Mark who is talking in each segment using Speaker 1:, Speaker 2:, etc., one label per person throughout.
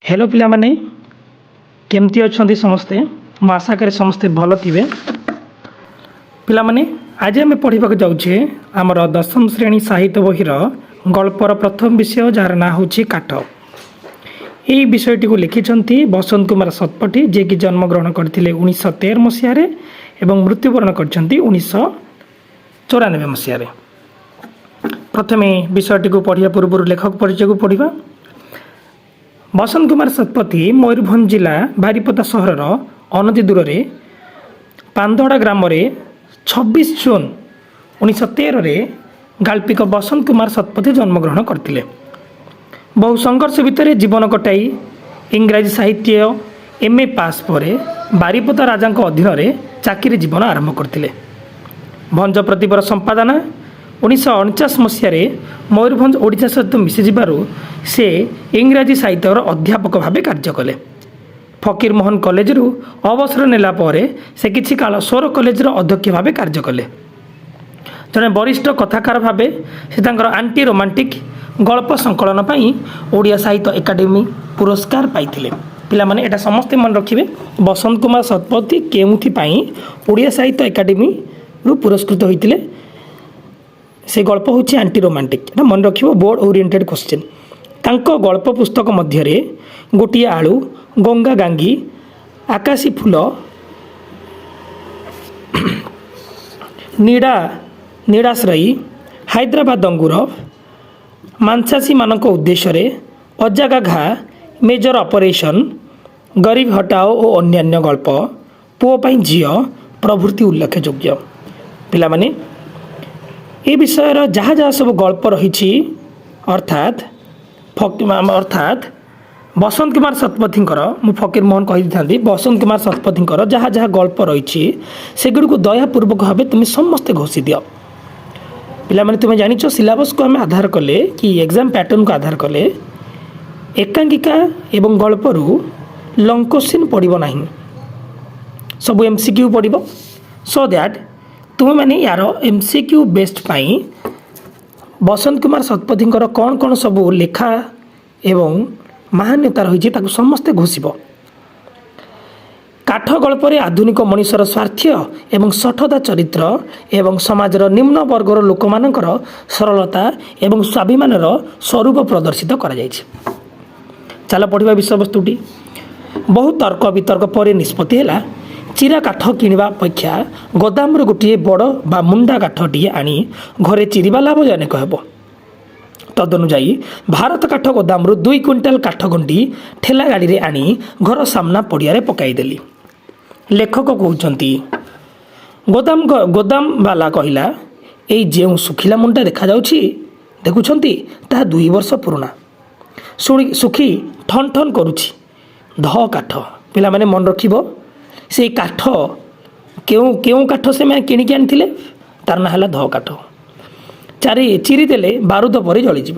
Speaker 1: Hello पिला माने केमती अच्छा समस्ते मु आशा करे समस्ते भल थे पिला माने आज आम पढ़ा जाऊे आमर दशम श्रेणी साहित्य बहीर गल्पर प्रथम विषय जार ना हूँ काठ। यही विषयटी को लिखिं बसंत कुमार शतपथी जे कि जन्मग्रहण करते 1913 मसीह एवं मृत्युवरण कर 1994 मसीह। प्रथमे विषयटी को पढ़ा पूर्व लेखक परिचय को पढ़ा। बसंत कुमार शतपथी मयूरभंज जिला बारिपदा सहर अनति दूर पांदड़ा ग्राम 26 जून 1913 गाल्पिक बसंत कुमार शतपथी जन्मग्रहण करते। बहु संघर्ष भितर जीवन कटाई इंग्राजी साहित्य एमए पास पर बारिपदा राजा अधीन में चाकरी जीवन आरंभ करते। भंज प्रतिपर संपादना 1949 मसीह मयूरभंज ओडिशा सहित मिशीजु से इंग्राजी साहित्यर अध्यापक भाव कार्य कले। फकीर मोहन कॉलेज अवसर नेला पर से किछि काल स्वर कॉलेज अध्यक्ष भाव कार्य कले। जड़े वरिष्ठ कथाकार भाव से आंटी रोमांटिक गल्प संकलन ओडिया साहित्य एकाडेमी पुरस्कार पाइथिले। पिला माने एटा समस्ते मन रखिबे बसंत कुमार शतपथी केउथि ओडिया साहित्य एकाडेमी पुरस्कृत होइतिले। से गल्प हूँ आंटी रोमांटिक मन रख बोर्ड ओरिएंटेड क्वेश्चन। तांको गल्प पुस्तक मध्य गोटे आलू गंगा गांगी आकाशी फूल नीड़ाश्रयी हैदराबाद अंगूर मांसासी मानक उद्देश्य अजागा घा मेजर ऑपरेशन गरीब हटाओ और अन्यान्य गल्प पुओपाई झील प्रभृति उल्लेखयोग्य। पिला माने ये विषय जहाँ जहाँ सब गल्प रही अर्थात बसंत कुमार शतपथी मु फकीर मोहन कही था बसंत कुमार शतपथी जहाँ जहाँ गल्प रही सेगुड़ी को दयापूर्वक भाव तुम समस्ते घोषि दियो। पिला माने तुम जान सिलेबस को आम आधार कले कि एग्जाम पैटर्न को आधार कले एकांकिका एवं गल्परू लंग क्वेश्चन पड़ो ना सब एमसीक्यू पड़ो सो दैट तुम मैंने यार एमसीक्यू बेस्ट पाई बसंत कुमार शतपथी कौन कौन सब लेखा एवं महान्यता रही समस्ते घोषिब। काठ गल्पर आधुनिक मनुष्यर स्वार्थ्य एवं सठता चरित्र एवं समाजर निम्न वर्गर लोक मानकर सरलता एवं स्वाभिमान स्वरूप प्रदर्शित करा। चल पढ़ा विषय वस्तुटी। बहुत तर्क वितर्क पर निष्पत्ति है चिरा काठ किणवा अपेक्षा गोदाम गोटे बड़ बा मुंडा काठटी आनी घरे चिरिबा लाभजनक हेब। तदनुजाई भारत काठ गोदाम 2 क्विंटाल काठ गंडी ठेला गाड़ी रे आनी घर सामना पड़िया पकईदेली। लेखक कहते गोदाम वाला कहला ए जो सुखिला मुंडा देखा देखुंट ता 2 वर्ष पुराना सुखी ठन ठन करुछि ध काठ। पिला माने मन रखिबो से काठ क्यों काठ से मैं किणिक आनी तार ना है ध काठ। चिरी देले बारूद पर जलीज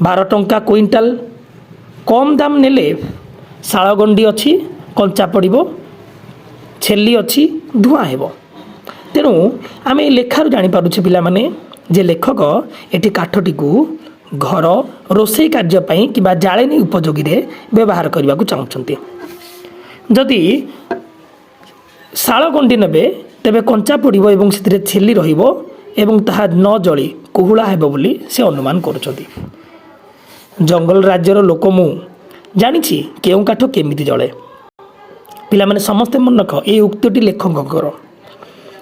Speaker 1: 12 टंका क्विंटाल कम दाम नेले शाल गंडी अच्छी कंचा पड़ो छेली अच्छी धूआं हेब। तेणु आम लेखार जानीपारे पिला माने जे लेखक एटी काठटी को घर रोषे कार्यपाई कि जालेनी उपयोगी व्यवहार करने को चाहते। जदि शाल गंडी ने तेरे कंचा पड़ो और से छेली रहा न जली कुहुला हेब बोली से अनुमान करुँच। जंगल राज्यर लोक मु जानी केउ काठ केमिति जले। पिला माने समस्ते मन रख ये उक्ति लेखक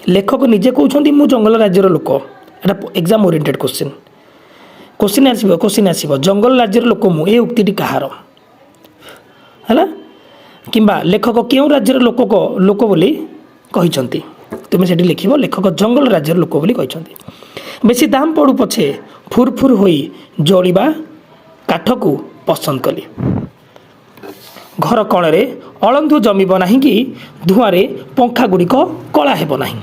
Speaker 1: लेखक निजे कहते मु जंगल राज्यर लोक। एटा एग्जाम ओरिएंटेड क्वेश्चन आसीबो जंगल राज्यर लोक मु ये उक्ति कहार है किंबा लेखक क्यों राज्यर लोक बोली कहते तुम से लिख लेखक जंगल राज्यर लोक बोली कहते। बेसी दाम पड़ू पछे फुरफुर होई जलिबा काठ को पसंद कली। घर कणे अलंधु जमीब नहीं कि धुआं पंखा गुड़िक कला हेब नहीं।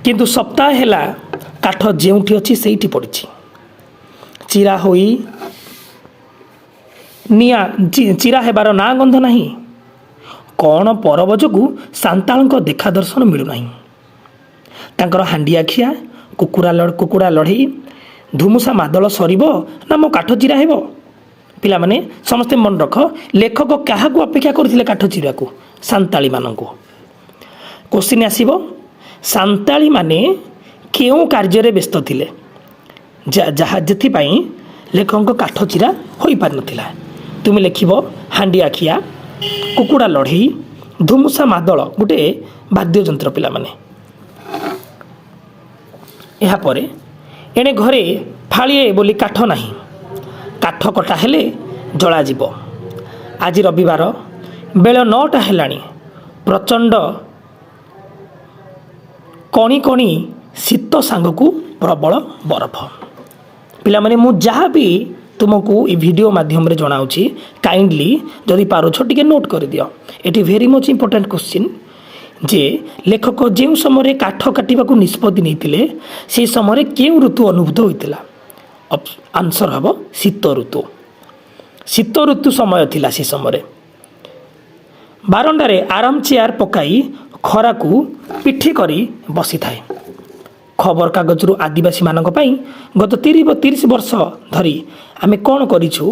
Speaker 1: किंतु सप्ताह है काठ जेउठी अच्छी सेठी पड़ी चिरा होई निया चिरा हेबार ना गंध नहीं। कौन परब जो सांताल देखा दर्शन मिलूना तांकर हांडिया खिया कुकुड़ा लड़ई धुमुसा मादल सर ना मो काठ चिरा हेब ପିଲାମାନେ ସମସ୍ତେ ମନେ ରଖ, ଲେଖକ କାହାକୁ ଅପେକ୍ଷା କରିଥିଲେ କାଠ ଚିରିବାକୁ? ସାନ୍ତାଳୀମାନଙ୍କୁ। କୋଶ୍ଚିନ୍ ଆସିବ, ସାନ୍ତାଳୀମାନେ କେଉଁ କାର୍ଯ୍ୟରେ ବ୍ୟସ୍ତ ଥିଲେ ଯେଥିପାଇଁ ଲେଖକଙ୍କ କାଠ ଚିରା ହୋଇପାରିନଥିଲା? ତୁମେ ଲେଖିବ ହାଣ୍ଡିଆ ଖିଆ, କୁକୁଡ଼ା ଲଢ଼େଇ, ଧୁମୁସା ମାଦଳ ଗୋଟେ ବାଦ୍ୟଯନ୍ତ୍ର ପିଲାମାନେ। ଏହାପରେ ଏଣେ ଘରେ ଫାଳିଏ ବୋଲି କାଠ ନାହିଁ, କାଠ କଟା ହେଲେ ଜଳାଯିବ। ଆଜି ରବିବାର, ବେଳ 9ଟା ହେଲାଣି, ପ୍ରଚଣ୍ଡ କଣି କଣି ଶୀତ ସାଙ୍ଗକୁ ପ୍ରବଳ ବରଫ। ପିଲାମାନେ ମୁଁ ଯାହା ବି ତୁମକୁ ଏ ଭିଡ଼ିଓ ମାଧ୍ୟମରେ ଜଣାଉଛି, କାଇଣ୍ଡଲି ଯଦି ପାରୁଛ ଟିକେ ନୋଟ୍ କରିଦିଅ। ଏଠି ଭେରି ମଚ୍ ଇମ୍ପୋର୍ଟାଣ୍ଟ କୋଶ୍ଚିନ୍ ଯେ ଲେଖକ ଯେଉଁ ସମୟରେ କାଠ କାଟିବାକୁ ନିଷ୍ପତ୍ତି ନେଇଥିଲେ ସେହି ସମୟରେ କେଉଁ ଋତୁ ଅନୁଭୂତ ହୋଇଥିଲା? ଆନ୍ସର୍ ହେବ ଶୀତ ଋତୁ। ଶୀତ ଋତୁ ସମୟ ଥିଲା ସେ ସମୟରେ। ବାରଣ୍ଡାରେ ଆରାମ ଚେୟାର ପକାଇ ଖରାକୁ ପିଠି କରି ବସିଥାଏ। ଖବରକାଗଜରୁ ଆଦିବାସୀମାନଙ୍କ ପାଇଁ ଗତ 30 ବର୍ଷ ଧରି ଆମେ କ'ଣ କରିଛୁ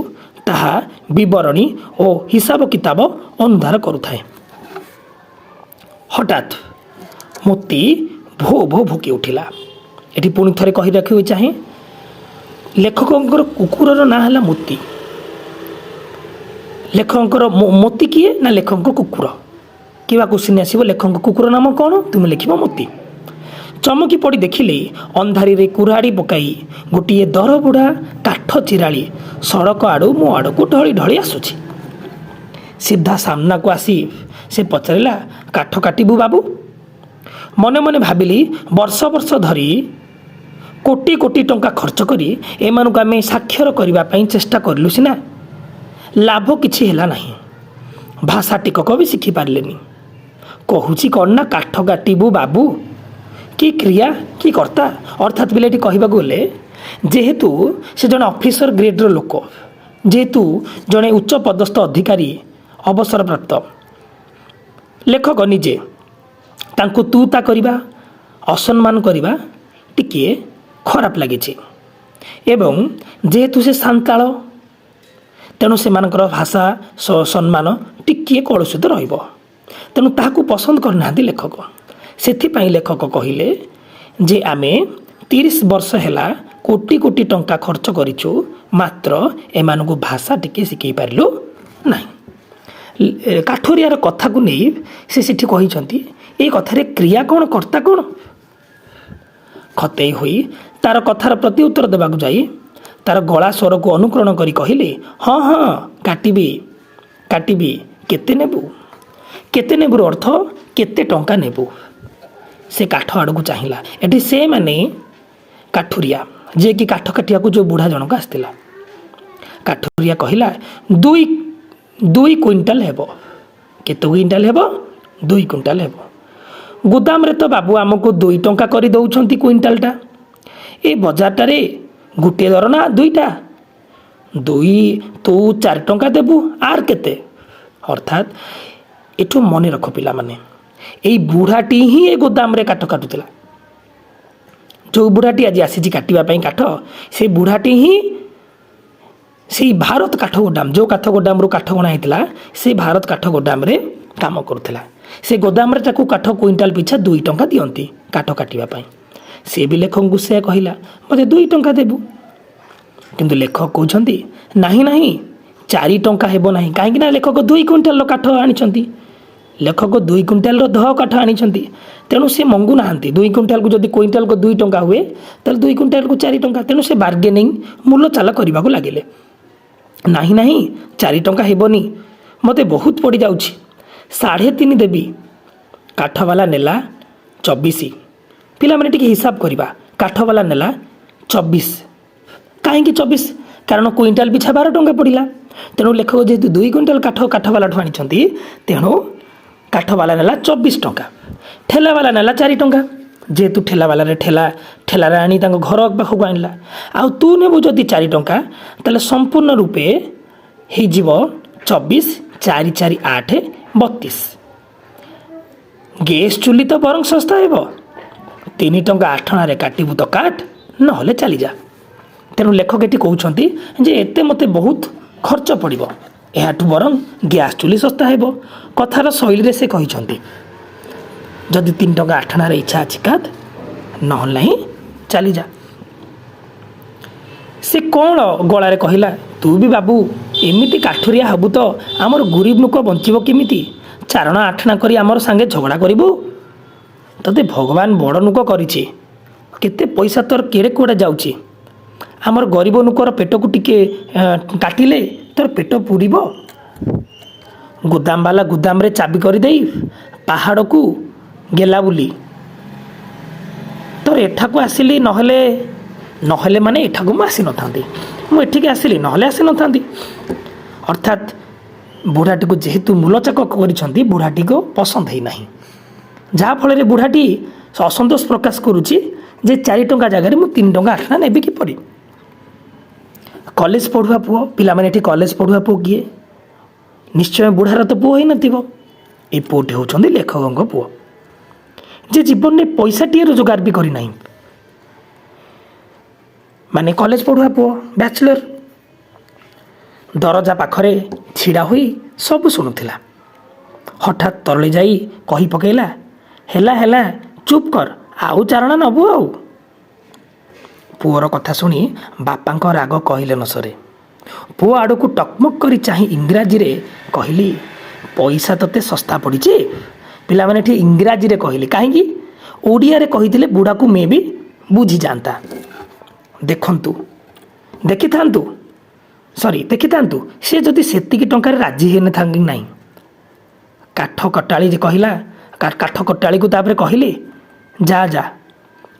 Speaker 1: ତାହା ବିବରଣୀ ଓ ହିସାବ କିତାବ ଅନୁଧ୍ୟାନ କରୁଥାଏ। ହଠାତ୍ ମୋତି ଭୋ ଭୋ ଭୁକି ଉଠିଲା। ଏଠି ପୁଣି ଥରେ କହି ରଖିବାକୁ ଚାହେଁ, ଲେଖକଙ୍କର କୁକୁରର ନାଁ ହେଲା ମୋତି। ଲେଖକଙ୍କର ମୋତି କିଏ? ନା ଲେଖକଙ୍କ କୁକୁର। କିବା କୋଶ୍ଚିନ୍ ଆସିବ, ଲେଖକଙ୍କ କୁକୁର ନାମ କ'ଣ? ତୁମେ ଲେଖିବ ମୋତି। ଚମକି ପଡ଼ି ଦେଖିଲେ ଅନ୍ଧାରିରେ କୁରାଡ଼ି ପକାଇ ଗୋଟିଏ ଦରବୁଢ଼ା କାଠ ଚିରାଳି ସଡ଼କ ଆଡ଼ୁ ମୋ ଆଡ଼କୁ ଢଳି ଢଳି ଆସୁଛି। ସିଧା ସାମ୍ନାକୁ ଆସି ସେ ପଚାରିଲା, କାଠ କାଟିବୁ ବାବୁ? ମନେ ମନେ ଭାବିଲି, ବର୍ଷ ବର୍ଷ ଧରି କୋଟି କୋଟି ଟଙ୍କା ଖର୍ଚ୍ଚ କରି ଏମାନଙ୍କୁ ଆମେ ସାକ୍ଷର କରିବା ପାଇଁ ଚେଷ୍ଟା କରିଲୁ ସିନା, ଲାଭ କିଛି ହେଲା ନାହିଁ। ଭାଷା ଟିକକ ବି ଶିଖିପାରିଲେନି। କହୁଛି କ'ଣ ନା କାଠ କାଟିବୁ ବାବୁ। କି କ୍ରିୟା, କି କର୍ତ୍ତା? ଅର୍ଥାତ୍ ପିଲାଟି କହିବାକୁ ଗଲେ, ଯେହେତୁ ସେ ଜଣେ ଅଫିସର ଗ୍ରେଡ଼ର ଲୋକ, ଯେହେତୁ ଜଣେ ଉଚ୍ଚ ପଦସ୍ଥ ଅଧିକାରୀ, ଅବସରପ୍ରାପ୍ତ ଲେଖକ ନିଜେ, ତାଙ୍କୁ ତୁ ତା କରିବା, ଅସମ୍ମାନ କରିବା ଟିକିଏ ଖରାପ ଲାଗିଛି। ଏବଂ ଯେହେତୁ ସେ ସାନ୍ତାଳ, ତେଣୁ ସେମାନଙ୍କର ଭାଷା ସମ୍ମାନ ଟିକିଏ କଳୁଷିତ ରହିବ। ତେଣୁ ତାହାକୁ ପସନ୍ଦ କରିନାହାନ୍ତି ଲେଖକ। ସେଥିପାଇଁ ଲେଖକ କହିଲେ ଯେ ଆମେ 30 ବର୍ଷ ହେଲା କୋଟି କୋଟି ଟଙ୍କା ଖର୍ଚ୍ଚ କରିଛୁ, ମାତ୍ର ଏମାନଙ୍କୁ ଭାଷା ଟିକିଏ ଶିଖେଇ ପାରିଲୁ ନାହିଁ। କାଠୁରିଆର କଥାକୁ ନେଇ ସେ ସେଠି କହିଛନ୍ତି, ଏଇ କଥାରେ କ୍ରିୟା କ'ଣ, କର୍ତ୍ତା କ'ଣ? ଖତେଇ ହୋଇ ତାର କଥାର ପ୍ରତି ଉତ୍ତର ଦେବାକୁ ଯାଇ ତାର ଗଳା ସ୍ୱରକୁ ଅନୁକରଣ କରି କହିଲେ, ହଁ ହଁ କାଟିବି କାଟିବି, କେତେ ନେବୁ? କେତେ ନେବୁର ଅର୍ଥ କେତେ ଟଙ୍କା ନେବୁ? ସେ କାଠ ଆଡ଼କୁ ଚାହିଁଲା। ଏଠି ସେ ମାନେ କାଠୁରିଆ, ଯିଏକି କାଠ କାଟିବାକୁ ଯେଉଁ ବୁଢ଼ା ଜଣକ ଆସିଥିଲା। କାଠୁରିଆ କହିଲା, 2 କୁଇଣ୍ଟାଲ ହେବ। କେତେ କୁଇଣ୍ଟାଲ ହେବ? 2 କୁଇଣ୍ଟାଲ ହେବ। ଗୋଦାମରେ ତ ବାବୁ ଆମକୁ 2 ଟଙ୍କା କରି ଦେଉଛନ୍ତି କୁଇଣ୍ଟାଲଟା। ଏ ବଜାରଟାରେ ଗୋଟିଏ ଦର ନା 2ଟା? 2 ତୁ 4 ଟଙ୍କା ଦେବୁ, ଆର୍ କେତେ? ଅର୍ଥାତ୍ ଏଠୁ ମନେ ରଖ ପିଲାମାନେ, ଏଇ ବୁଢ଼ାଟି ହିଁ ଏ ଗୋଦାମରେ କାଠ କାଟୁଥିଲା। ଯେଉଁ ବୁଢ଼ାଟି ଆଜି ଆସିଛି କାଟିବା ପାଇଁ କାଠ, ସେଇ ବୁଢ଼ାଟି ହିଁ ସେଇ ଭାରତ କାଠ ଗୋଦାମ, ଯେଉଁ କାଠ ଗୋଦାମରୁ କାଠ ଗଣା ହେଇଥିଲା, ସେ ଭାରତ କାଠ ଗୋଦାମରେ କାମ କରୁଥିଲା। ସେ ଗୋଦାମରେ ତାକୁ କାଠ କୁଇଣ୍ଟାଲ ପିଛା 2 ଟଙ୍କା ଦିଅନ୍ତି କାଠ କାଟିବା ପାଇଁ। ସେ ବି ଲେଖକଙ୍କୁ ସେ କହିଲା, ମୋତେ 2 ଟଙ୍କା ଦେବୁ। କିନ୍ତୁ ଲେଖକ କହୁଛନ୍ତି, ନାହିଁ ନାହିଁ 4 ଟଙ୍କା ହେବ ନାହିଁ। କାହିଁକି ନା ଲେଖକ 2 କୁଇଣ୍ଟାଲର କାଠ ଆଣିଛନ୍ତି। ଲେଖକ 2 କୁଇଣ୍ଟାଲର ଦହ କାଠ ଆଣିଛନ୍ତି। ତେଣୁ ସେ ମଙ୍ଗୁ ନାହାନ୍ତି। 2 କୁଇଣ୍ଟାଲକୁ ଯଦି କୁଇଣ୍ଟାଲକୁ 2 ଟଙ୍କା ହୁଏ, ତାହେଲେ 2 କୁଇଣ୍ଟାଲକୁ 4 ଟଙ୍କା। ତେଣୁ ସେ ବାର୍ଗେନିଂ, ମୂଲ ଚାଲ କରିବାକୁ ଲାଗିଲେ। ନାହିଁ ନାହିଁ 4 ଟଙ୍କା ହେବନି, ମୋତେ ବହୁତ ପଡ଼ିଯାଉଛି, 3.5 ଦେବି। କାଠବାଲା ନେଲା 24। ପିଲାମାନେ ଟିକେ ହିସାବ କରିବା, କାଠବାଲା ନେଲା 24। କାହିଁକି 24? କାରଣ କୁଇଣ୍ଟାଲ ପିଛା 12 ଟଙ୍କା ପଡ଼ିଲା। ତେଣୁ ଲେଖକ ଯେହେତୁ 2 କୁଇଣ୍ଟାଲ କାଠ କାଠବାଲାଠୁ ଆଣିଛନ୍ତି, ତେଣୁ କାଠବାଲା ନେଲା 24 ଟଙ୍କା। ଠେଲାବାଲା ନେଲା 4 ଟଙ୍କା। ଯେହେତୁ ଠେଲାରେ ଆଣି ତାଙ୍କ ଘର ପାଖକୁ ଆଣିଲା। ଆଉ ତୁ ନେବୁ ଯଦି 4 ଟଙ୍କା, ତାହେଲେ ସମ୍ପୂର୍ଣ୍ଣ ରୂପେ ହେଇଯିବ 24, 4 4 8 32। ଗ୍ୟାସ୍ ଚୁଲି ତ ବରଂ ଶସ୍ତା ହେବ, 3 ଟଙ୍କା 8 ଅଣାରେ କାଟିବୁ ତ କାଟ, ନହେଲେ ଚାଲିଯା। ତେଣୁ ଲେଖକ ଏଠି କହୁଛନ୍ତି ଯେ ଏତେ ମୋତେ ବହୁତ ଖର୍ଚ୍ଚ ପଡ଼ିବ। ଏହାଠୁ ବରଂ ଗ୍ୟାସ୍ ଚୁଲି ଶସ୍ତା ହେବ। କଥାର ଶୈଳୀରେ ସେ କହିଛନ୍ତି, ଯଦି 3 ଟଙ୍କା 8 ଅଣାରେ ଇଚ୍ଛା ଅଛି କାଦ, ନହେଲେ ନାହିଁ ଚାଲିଯା। ସେ କ'ଣ ଗଳାରେ କହିଲା, ତୁ ବି ବାବୁ ଏମିତି କାଠୁରିଆ ହେବୁ ତ ଆମର ଗରିବ ଲୋକ ବଞ୍ଚିବ କେମିତି? 4 ଅଣା 8 ଅଣା କରି ଆମର ସାଙ୍ଗେ ଝଗଡ଼ା କରିବୁ? ତୋତେ ଭଗବାନ ବଡ଼ ଲୋକ କରିଛି। କେତେ ପଇସା ତୋର କେଡ଼େ କୁଆଡ଼େ ଯାଉଛି। ଆମର ଗରିବ ଲୋକର ପେଟକୁ ଟିକେ କାଟିଲେ ତୋର ପେଟ ପୁରିବ? ଗୋଦାମବାଲା ଗୋଦାମରେ ଚାବି କରିଦେଇ ପାହାଡ଼କୁ ଗେଲା ବୁଲି ତୋର ଏଠାକୁ ଆସିଲି, ନହେଲେ ମାନେ ଏଠାକୁ ମୁଁ ଆସିନଥାନ୍ତି। ମୁଁ ଏଠିକି ଆସିଲି, ନହେଲେ ଆସିନଥାନ୍ତି। ଅର୍ଥାତ୍ ବୁଢ଼ାଟିକୁ ଯେହେତୁ ମୂଲଚାକ କରିଛନ୍ତି, ବୁଢ଼ାଟିକୁ ପସନ୍ଦ ହେଇନାହିଁ। ଯାହାଫଳରେ ବୁଢ଼ାଟି ଅସନ୍ତୋଷ ପ୍ରକାଶ କରୁଛି ଯେ 4 ଟଙ୍କା ଜାଗାରେ ମୁଁ 3 ଟଙ୍କା 8 ଅଣା ନେବି କିପରି? କଲେଜ ପଢ଼ୁଆ ପୁଅ, ପିଲାମାନେ ଏଠି କଲେଜ ପଢ଼ୁଆ ପୁଅ କିଏ? ନିଶ୍ଚୟ ବୁଢ଼ାର ତ ପୁଅ ହେଇନଥିବ। ଏ ପୁଅଟି ହେଉଛନ୍ତି ଲେଖକଙ୍କ ପୁଅ, ଯେ ଜୀବନରେ ପଇସାଟିଏ ରୋଜଗାର ବି କରିନାହିଁ। ମାନେ କଲେଜ ପଢ଼ୁଆ ପୁଅ, ବ୍ୟାଚଲର। ଦରଜା ପାଖରେ ଛିଡ଼ା ହୋଇ ସବୁ ଶୁଣୁଥିଲା। ହଠାତ୍ ତରଳି ଯାଇ କହି ପକାଇଲା, ହେଲା ଚୁପ୍ କର, ଆଉ 4 ଅଣା ନେବୁ ଆଉ। ପୁଅର କଥା ଶୁଣି ବାପାଙ୍କ ରାଗ କହିଲେ ନ ସରେ। ପୁଅ ଆଡ଼କୁ ଟକମକ୍ କରି ଚାହିଁ ଇଂରାଜୀରେ କହିଲି, ପଇସା ତୋତେ ଶସ୍ତା ପଡ଼ିଛି? ପିଲାମାନେ ଏଠି ଇଂରାଜୀରେ କହିଲେ, କାହିଁକି? ଓଡ଼ିଆରେ କହିଥିଲେ ବୁଢ଼ାକୁ ମେ ବି ବୁଝିଯାଆନ୍ତା। ଦେଖିଥାନ୍ତୁ ସେ ଯଦି ସେତିକି ଟଙ୍କାରେ ରାଜି ହେଇନଥାନ୍ତି ନାହିଁ। କାଠ କଟାଳିକୁ ତାପରେ କହିଲେ, ଯା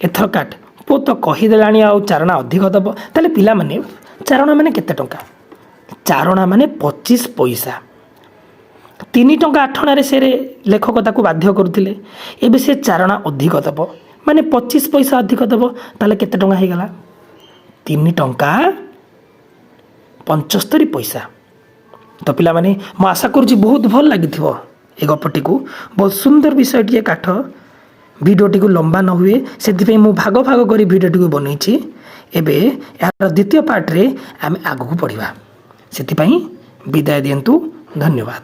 Speaker 1: ଏଥର କାଟ। ପୁଅ ତ କହିଦେଲାଣି ଆଉ 4 ଅଣା ଅଧିକ ଦେବ। ତାହେଲେ ପିଲାମାନେ 4 ଅଣା ମାନେ କେତେ ଟଙ୍କା? 4 ଅଣା ମାନେ 25 ପଇସା। 3 ଟଙ୍କା 8 ଅଣାରେ ସେ ଲେଖକ ତାକୁ ବାଧ୍ୟ କରୁଥିଲେ। ଏବେ ସେ 4 ଅଣା ଅଧିକ ଦେବ, ମାନେ 25 ପଇସା ଅଧିକ ଦେବ। ତାହେଲେ କେତେ ଟଙ୍କା ହେଇଗଲା? 3 ଟଙ୍କା 75 ପଇସା। ତ ପିଲାମାନେ, ମୁଁ ଆଶା କରୁଛି ବହୁତ ଭଲ ଲାଗିଥିବ ଏ ଗପଟିକୁ। ବହୁତ ସୁନ୍ଦର ବିଷୟଟିଏ କାଠ। ଭିଡ଼ିଓଟିକୁ ଲମ୍ବା ନ ହୁଏ ସେଥିପାଇଁ ମୁଁ ଭାଗ କରି ଭିଡ଼ିଓଟିକୁ ବନେଇଛି। ଏବେ ଏହାର ଦ୍ୱିତୀୟ ପାର୍ଟରେ ଆମେ ଆଗକୁ ପଢ଼ିବା। ସେଥିପାଇଁ ବିଦାୟ ଦିଅନ୍ତୁ। ଧନ୍ୟବାଦ।